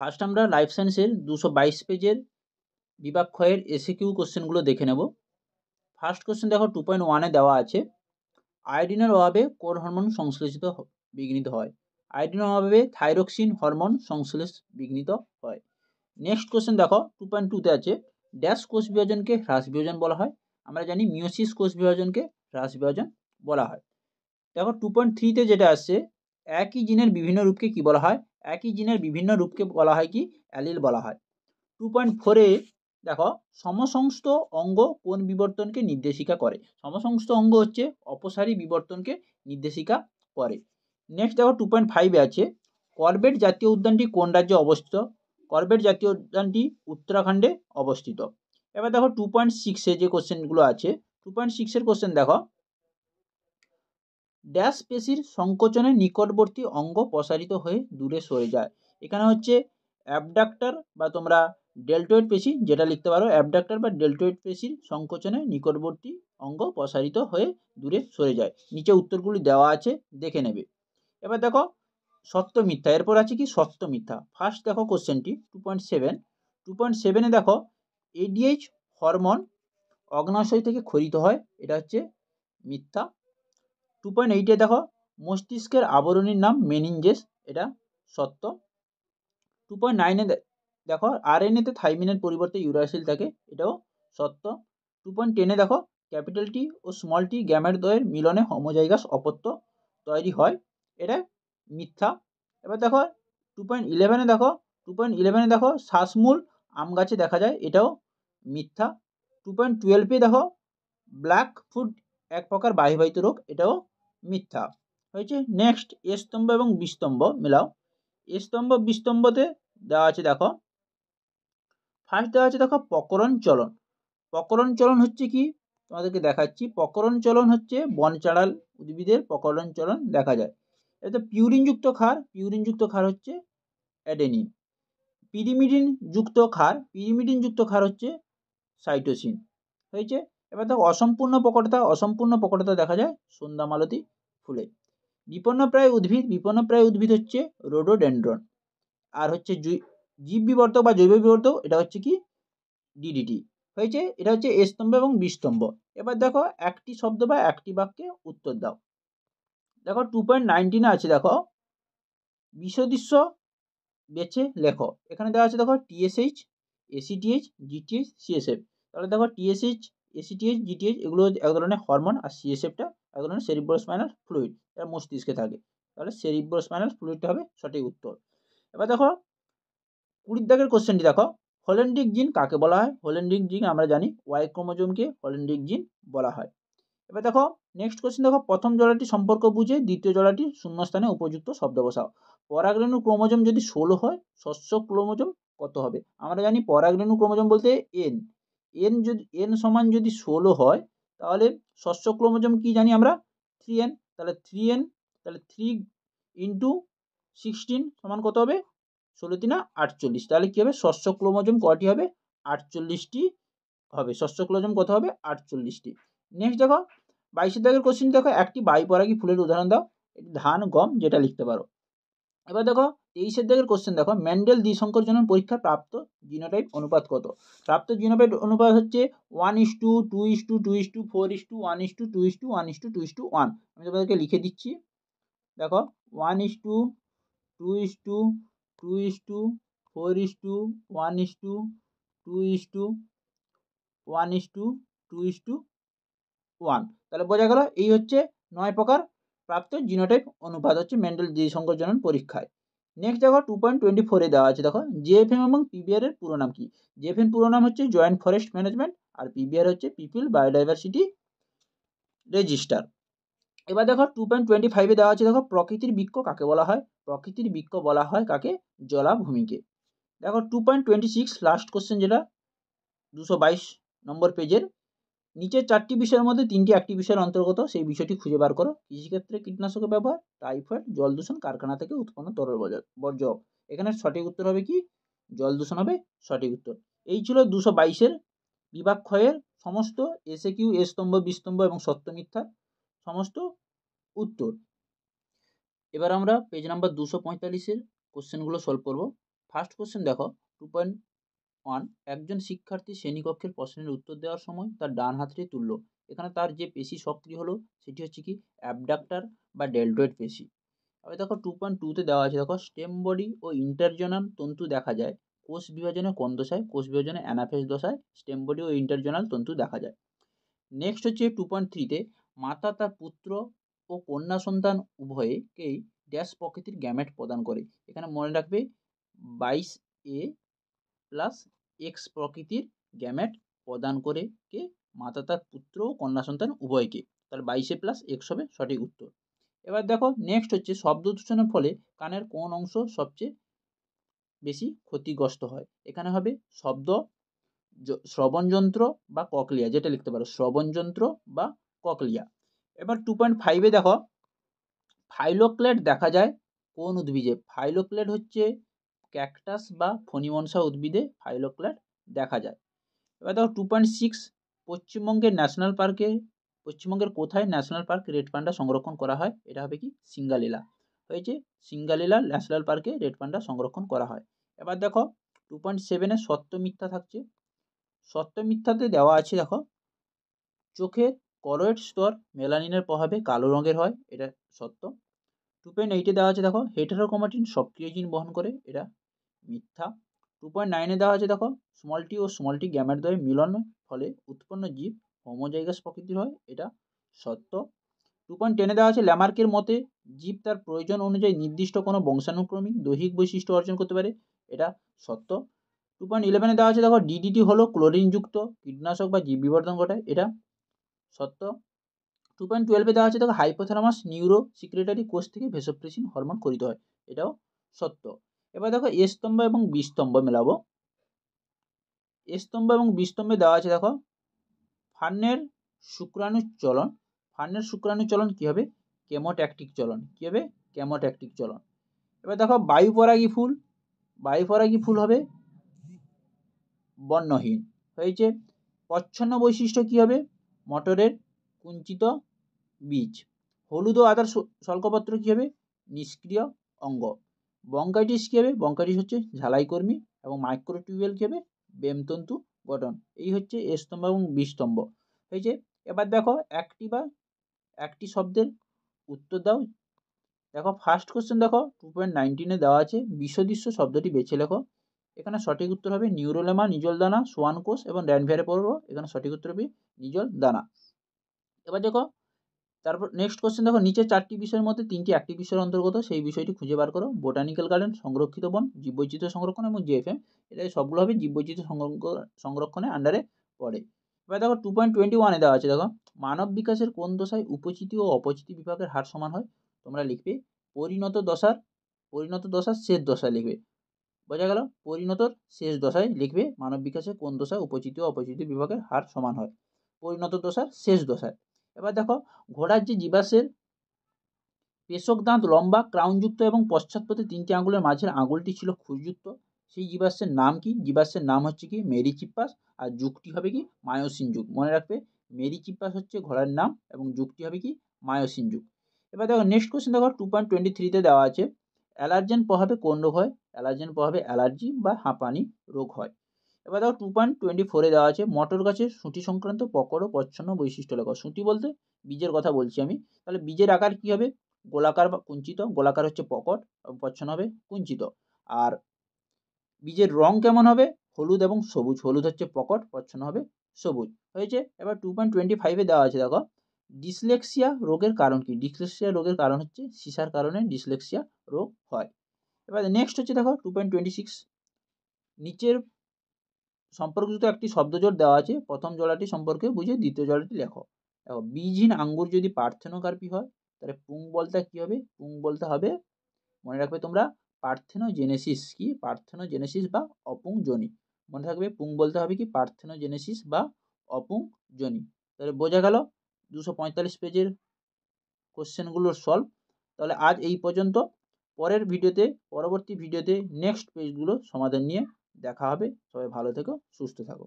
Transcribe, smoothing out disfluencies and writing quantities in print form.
First আমরা life সায়েন্সের 222 পেজের বিভাগ ক্ষয়ের এসিকিউ কোশ্চেনগুলো দেখে নেব। ফার্স্ট কোশ্চেন দেখো 2.1 দেওয়া আছে, আয়োডিনের অভাবে কোন হরমোন সংশ্লেষিত বিঘ্নিত হয়? আয়োডিনের অভাবে থাইরক্সিন হরমোন সংশ্লেষ বিঘ্নিত হয়। নেক্সট কোশ্চেন দেখো 2.2 আছে, ড্যাশ কোষ বিভাজনকে হ্রাস বিভাজন বলা হয়? আমরা জানি মিওসিস কোষ বিভাজনকে হ্রাস বিভাজন বলা হয়। দেখো 2.3 যেটা আসছে, একই জিনের বিভিন্ন রূপকে কি বলা হয়? একই জিনের বিভিন্ন রূপকে বলা হয় কি? অ্যালিল বলা হয়। 2.4 দেখো, সমসংস্থ অঙ্গ কোন বিবর্তনকে নির্দেশিকা করে? সমসংস্থ অঙ্গ হচ্ছে অপসারী বিবর্তনকে নির্দেশিকা করে। নেক্সট দেখো 2.5 আছে, করবেট জাতীয় উদ্যানটি কোন রাজ্যে অবস্থিত? করবেট জাতীয় উদ্যানটি উত্তরাখণ্ডে অবস্থিত। এবার দেখো 2.6 যে কোশ্চেনগুলো আছে, 2.6 কোশ্চেন দেখো, ড্যাশ পেশির সংকোচনে নিকটবর্তী অঙ্গ প্রসারিত হয়ে দূরে সরে যায়? এখানে হচ্ছে অ্যাবডাক্টর বা তোমরা ডেল্টয়েড পেশি যেটা লিখতে পারো, অ্যাবডাক্টর বা ডেল্টয়েড পেশির সংকোচনে নিকটবর্তী অঙ্গ প্রসারিত হয়ে দূরে সরে যায়। নিচে উত্তরগুলি দেওয়া আছে, দেখে নেবে। এবার দেখো সত্য মিথ্যা, এরপর আছে কি সত্য মিথ্যা। ফার্স্ট দেখো কোশ্চেনটি 2.7 দেখো, এডিএইচ হরমোন অগ্নাশয় থেকে ক্ষরিত হয়, এটা হচ্ছে মিথ্যা। 2.8 দেখো, মস্তিষ্কের আবরণীর নাম মেনিনজেস, এটা সত্য। 2.9 দেখো, আরএনএতে থাইমিনের পরিবর্তে ইউরাসিল থাকে, এটাও সত্য। 2.10 দেখো, ক্যাপিটাল টি ও স্মল টি গ্যামেট দ্বয়ের মিলনে হোমোজাইগাস অপত্য তৈরি হয়, এটা মিথ্যা। এবার দেখো 2.11 দেখো, 2.11 দেখো, শ্বাসমূল আম গাছে দেখা যায়, এটাও মিথ্যা। 2.12 দেখো, ব্ল্যাক ফুড এক প্রকার বায়ুবাহিত রোগ, এটাও মিথ্যা হয়েছে। নেক্সট এ স্তম্ভ এবং বি স্তম্ভ মিলাও। এ স্তম্ভ বি স্তম্ভতে দেওয়া আছে দেখো, ফার্স্ট দেওয়া আছে দেখো প্রকরণ চলন। প্রকরণ চলন হচ্ছে কি তোমাদেরকে দেখাচ্ছি, প্রকরণ চলন হচ্ছে বনচাঁড়াল উদ্ভিদের প্রকরণ চলন দেখা যায়। এতে পিউরিনযুক্ত ক্ষার, পিউরিনযুক্ত ক্ষার হচ্ছে অ্যাডেনিন। পিরিমিডিনযুক্ত ক্ষার হচ্ছে সাইটোসিন হয়েছে। এবার দেখো অসম্পূর্ণ প্রকটতা, অসম্পূর্ণ প্রকটতা দেখা যায় সন্ধ্যামালতী ফুলে। বিপন্নপ্রায় উদ্ভিদ হচ্ছে রোডোডেনড্রন। আর হচ্ছে জীব বিবর্তক বা জৈব বিবর্তক, এটা হচ্ছে কি ডিডিটি হয়েছে। এটা হচ্ছে এ স্তম্ভ এবং বি স্তম্ভ। এবার দেখো একটি শব্দ বা একটি বাক্যে উত্তর দাও। দেখো 2.19 আছে দেখো, বিষদৃশ্য বেছে লেখো। এখানে দেওয়া আছে দেখো টিএসএইচ, এসিটিএইচ, জিটিএইচ, সিএসএফ। তাহলে দেখো টিএসএইচ, এসিটিএইচ, জিটিএইচ এগুলো এক ধরনের হরমোন, আর সিএসএফটা এক ধরনের সেরিব্রোস্পাইনাল ফ্লুইড, এটা মস্তিষ্কে থাকে। তাহলে সেরিব্রোস্পাইনাল ফ্লুইডটা হবে সঠিক উত্তর। এবার দেখো 20 দাগের কোশ্চেনটি দেখো, হল্যান্ডিক জিন কাকে বলা হয়? হল্যান্ডিক জিন আমরা জানি ওয়াই ক্রোমোজোমকে হল্যান্ডিক জিন বলা হয়। এবার দেখো নেক্সট কোশ্চেন দেখো, প্রথম জোড়াটি সম্পর্ক বুঝে দ্বিতীয় জোড়াটির শূন্যস্থানে উপযুক্ত শব্দ বসাও। পরাগরেণু ক্রোমোজোম যদি 16 হয়, শস্য ক্রোমোজোম কত হবে? আমরা জানি পরাগরেণু ক্রোমোজোম বলতে এন, এন সমান যদি 16 হয়, তাহলে শস্য ক্রোমোজোম কি জানি আমরা? 3n। তাহলে 3n, তাহলে 3 ইন্টু 16 সমান কত হবে? 16 3 48। তাহলে কি হবে? শস্য ক্রোমোজোম কটি হবে? 48টি হবে। শস্য ক্রোমোজোম কত হবে? 48টি। নেক্সট দেখো 22 দাগের কোশ্চেন দেখো, একটি বাইপরাগী ফুলের উদাহরণ দাও। ধান, গম যেটা লিখতে পারো। এবার দেখো 23 দাগের কোশ্চেন দেখো, মেন্ডেল দ্বিসংকর জনন পরীক্ষা প্রাপ্ত জিনোটাইপ অনুপাত কত? প্রাপ্ত জিনোটাইপ অনুপাত হচ্ছে 1:2:2:4:1:2:1:2:1। আমি তোমাদেরকে লিখে দিচ্ছি দেখো, 1:2:2:4:1:2:1:2:1। তাহলে বোঝা গেল এই হচ্ছে 9 প্রকার প্রাপ্ত জিনোটাইপ অনুপাত হচ্ছে মেন্ডেল দ্বিসংকর জনন পরীক্ষায়। নেক্সট দেখো 2.24 দেওয়া আছে দেখো, জেএফএম এবং পিবিআর এর পুরো নাম কি? জেএফএম পুরো নাম হচ্ছে জয়েন্ট ফরেস্ট ম্যানেজমেন্ট, আর পিবিআর হচ্ছে পিপল বায়োডাইভার্সিটি রেজিস্টার। এবার দেখো 2.25 দেওয়া আছে দেখো, প্রকৃতির বৃক্ষ কাকে বলা হয়? প্রকৃতির বৃক্ষ বলা হয় কাকে? জলাভূমিকে। দেখো 2.26 লাস্ট কোশ্চেন, যেটা 222 নম্বর পেজের, নিচের 4টি বিষয়ের মধ্যে 3টি একটি বিষয়ের অন্তর্গত, সেই বিষয়টি খুঁজে বার করো। কৃষিক্ষেত্রে কীটনাশকের ব্যবহার, টাইফয়েড, জল দূষণ, কারখানা থেকে উৎপন্ন তরল বর্জ্য। এখানে সঠিক উত্তর হবে কি? জল দূষণ হবে সঠিক উত্তর। এই ছিল 222-এর বিভাগ ক্ষয়ের সমস্ত এসএকিউ, এ স্তম্ভ, বি স্তম্ভ এবং সত্য মিথ্যা সমস্ত উত্তর। এবার আমরা পেজ নাম্বার 245-এর কোশ্চেনগুলো সলভ করব। ফার্স্ট কোশ্চেন দেখো 2.1, একজন শিক্ষার্থী শ্রেণীকক্ষের প্রশ্নের উত্তর দেওয়ার সময় তার ডান হাতটি তুলল। এখানে তার যে পেশি সক্রিয় হলো সেটি হচ্ছে কি অ্যাবডাক্টর বা ডেলটয়েড পেশি। এবার দেখো 2.2তে দেওয়া আছে, দেখো স্টেম বডি ও ইন্টারজোনাল তন্তু দেখা যায় কোষ বিভাজনে কোন দশায়? কোষ বিভাজনে অ্যানাফেজ দশায় স্টেম বডি ও ইন্টারজোনাল তন্তু দেখা যায়। নেক্সট হচ্ছে 2.3তে মাতা তার পুত্র ও কন্যা সন্তান উভয়কেই ড্যাশ প্রকৃতির গ্যামেট প্রদান করে। এখানে মনে রাখবে 22A প্লাস এক্স প্রকৃতির গ্যামেট প্রদান করে কে? মাতা তার পুত্র ও কন্যা সন্তান উভয়কে। তাহলে 22A প্লাস এক্স হবে সঠিক উত্তর। এবার দেখো নেক্সট হচ্ছে শব্দ দূষণের ফলে কানের কোন অংশ সবচেয়ে বেশি ক্ষতিগ্রস্ত হয়? এখানে হবে শব্দ শ্রবণযন্ত্র বা ককলিয়া, যেটা লিখতে পারো শ্রবণযন্ত্র বা ককলিয়া। এবার 2.5-এ দেখো ফাইলোক্লেট দেখা যায় কোন উদ্ভিদে? ফাইলোক্লেট হচ্ছে ক্যাকটাস বা ফণিমনসা উদ্ভিদে ফাইলোক্লেট দেখা যায়। এবার দেখো 2.6 পশ্চিমবঙ্গের ন্যাশনাল পার্কে, পশ্চিমবঙ্গের কোথায় ন্যাশনাল পার্ক রেড পান্ডা সংরক্ষণ করা হয়? এটা হবে কি সিঙ্গালীলা। হয়েছে সিঙ্গালীলা ন্যাশনাল পার্কে রেড পান্ডা সংরক্ষণ করা হয়। এবার দেখো 2.7-এ সত্য মিথ্যা থাকছে। সত্য মিথ্যাতে দেওয়া আছে, দেখো চোখের করয়েড স্তর মেলানিনের প্রভাবে কালো রঙের হয়, এটা সত্য। 2.8-এ দেওয়া আছে, দেখো হেটেরোক্রোমাটিন সক্রিয় জিন বহন করে, এটা মিথ্যা। 2.9-এ দেওয়া আছে, দেখো স্মল টি ও স্মল টি গ্যামেট দ্বয়ের মিলন ফলে উৎপন্ন জীব হোমোজাইগাস প্রকৃতির হয়, এটা সত্য। 2.10-এ দেওয়া আছে ল্যামার্কের মতে জীব তার প্রয়োজন অনুযায়ী নির্দিষ্ট কোনো বংশানুক্রমিক দৈহিক বৈশিষ্ট্য অর্জন করতে পারে, এটা সত্য। 2.11-এ দেওয়া আছে, দেখো ডিডিটি হলো ক্লোরিনযুক্ত কীটনাশক বা জীব বিবর্ধন ঘটায়, এটা সত্য। 2.12-এ দেওয়া আছে, দেখো হাইপোথ্যালামাস নিউরো সিক্রেটারি কোষ থেকে ভেসোপ্রেসিন হরমোন খরিত হয়, এটাও সত্য। এবার দেখো এ স্তম্ভ এবং বি স্তম্ভ মেলাবো। এ স্তম্ভ এবং বি স্তম্ভে দেওয়া আছে, দেখো ফার্নের শুক্রাণু চলন। ফার্নের শুক্রাণু চলন কী হবে? কেমোট্যাকটিক চলন। কী হবে? কেমোট্যাকটিক চলন। এবার দেখো বায়ুপরাগী ফুল, বায়ুপরাগী ফুল হবে বর্ণহীন। হয়েছে প্রচ্ছন্ন বৈশিষ্ট্য কী হবে? মটরের কুঞ্চিত বীজ। হলুদ ও আদার স্বল্পপত্র কী হবে? নিষ্ক্রিয় অঙ্গ। বঙ্কাইটিস কী হবে? বঙ্কাইটিস হচ্ছে ঝালাইকর্মী এবং মাইক্রোটিউবিয়াল কী হবে? বেমতন্তু গঠন। এই হচ্ছে এ স্তম্ভ এবং বি স্তম্ভ। হয়েছে। এবার দেখো একটি বা একটি শব্দের উত্তর দাও। দেখো ফার্স্ট কোশ্চেন দেখো 2.19-এ দেওয়া আছে বিষদৃশ্য শব্দটি বেছে লেখো। এখানে সঠিক উত্তর হবে নিউরোলেমা, নিজল দানা, সোয়ান কোষ এবং ড্যানভিয়ারে পড়বো। এখানে সঠিক উত্তর হবে নিজল দানা। এবার দেখো তারপর নেক্সট কোশ্চেন দেখো নিচের 4টি বিষয়ের মধ্যে 3টি একটি বিষয়ের অন্তর্গত, সেই বিষয়টি খুঁজে বার করো। বোটানিক্যাল গার্ডেন, সংরক্ষিত বন, জীববৈচিত্র্য সংরক্ষণ এবং জিএফএম। এটা সবগুলো হবে জীববৈচিত্র্য সংরক্ষণের আন্ডারে পড়ে। এবার দেখো 2.21-এ দেওয়া আছে, দেখো মানব বিকাশের কোন দশায় উপচিতি ও অপচিতি বিভাগের হার সমান হয়? তোমরা লিখবে পরিণত দশার শেষ দশায় লিখবে। বোঝা গেল? পরিণতর শেষ দশায় লিখবে মানব বিকাশে কোন দশায় উপচিতি ও অপচিতি বিভাগের হার সমান হয়? পরিণত দশার শেষ দশায়। এবার দেখো ঘোড়ার যে জীবাশ্মের পেশক দাঁত লম্বা, ক্রাউনযুক্ত এবং পশ্চাৎপটে 3টি আঙুলের মাঝের আঙুলটি ছিল খুরযুক্ত, সেই জীবাশ্মের নাম কি? জীবাশ্মের নাম হচ্ছে কি মেরিচিপ্পাস, আর যুগটি হবে কি মায়োসিন যুগ। মনে রাখবে মেরিচিপ্পাস হচ্ছে ঘোড়ার নাম এবং যুগটি হবে কি মায়োসিন যুগ। এবার দেখো নেক্সট কোশ্চেন দেখো 2.23-তে দেওয়া আছে অ্যালার্জেন প্রভাবে কোন রোগ হয়? অ্যালার্জেন প্রভাবে অ্যালার্জি বা হাঁপানি রোগ হয়। এবার দেখো 2.24-এ দেওয়া আছে মটর গাছের সুঁটি সংক্রান্ত প্রকট ও প্রচ্ছন্ন বৈশিষ্ট্য লেখো। সুঁটি বলতে বীজের কথা বলছি আমি। তাহলে বীজের আকার কি হবে? গোলাকার বা কুঞ্চিত। গোলাকার হচ্ছে প্রকট এবং প্রচ্ছন্ন হবে কুঞ্চিত। আর বীজের রং কেমন হবে? হলুদ এবং সবুজ। হলুদ হচ্ছে প্রকট, প্রচ্ছন্ন হবে সবুজ। হয়েছে। এবার 2.25-এ দেওয়া আছে, দেখো ডিসলেক্সিয়া রোগের কারণ কি? ডিসলেক্সিয়া রোগের কারণ হচ্ছে সিসার কারণে ডিসলেক্সিয়া রোগ হয়। এবার নেক্সট হচ্ছে দেখো 2.26 নিচের সম্পর্কযুক্ত একটি শব্দজোড় দেওয়া আছে, প্রথম জোড়াটি সম্পর্কে বুঝে দ্বিতীয় জোড়াটি লেখো। দেখো বীজহীন আঙ্গুর যদি পার্থেনোকার্পি হয় তাহলে পুং বলতে কি হবে? পুং বলতে হবে, মনে রাখবে তোমরা, পার্থেনোজেনেসিস। কি? পার্থেনোজেনেসিস বা অপুংজনি। মনে রাখবে পুং বলতে হবে কি পার্থেনোজেনেসিস বা অপুংজনি। তাহলে বোঝা গেল 245 পেজের কোশ্চেনগুলোর সলভ। তাহলে আজ এই পর্যন্ত। পরবর্তী ভিডিওতে নেক্সট পেজগুলো সমাধান নিয়ে দেখা হবে। সবাই ভালো থেকো, সুস্থ থাকো।